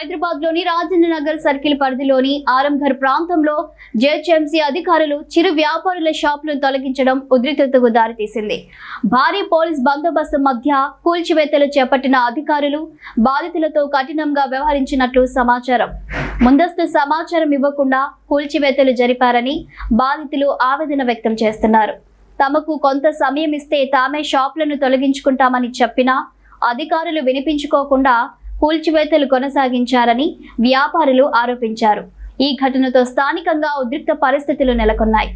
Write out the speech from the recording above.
హైదరాబాద్లోని రాజేంద్ర నగర్ సర్కిల్ పరిధిలోని ఆరంఘర్ ప్రాంతంలో జేహెచ్ఎంసీ అధికారులు చిరు వ్యాపారుల షాపులను తొలగించడం ఉద్రిక్తతకు దారితీసింది. భారీ పోలీస్ బందోబస్తు మధ్య కూల్చివేతలు చేపట్టిన అధికారులు బాధితులతో కఠినంగా వ్యవహరించినట్లు సమాచారం. ముందస్తు సమాచారం ఇవ్వకుండా కూల్చివేతలు జరిపారని బాధితులు ఆవేదన వ్యక్తం చేస్తున్నారు. తమకు కొంత సమయం ఇస్తే తామే షాపులను తొలగించుకుంటామని చెప్పినా అధికారులు వినిపించుకోకుండా కూల్చివేతలు కొనసాగించారని వ్యాపారులు ఆరోపించారు. ఈ ఘటనతో స్థానికంగా ఉద్రిక్త పరిస్థితులు నెలకొన్నాయి.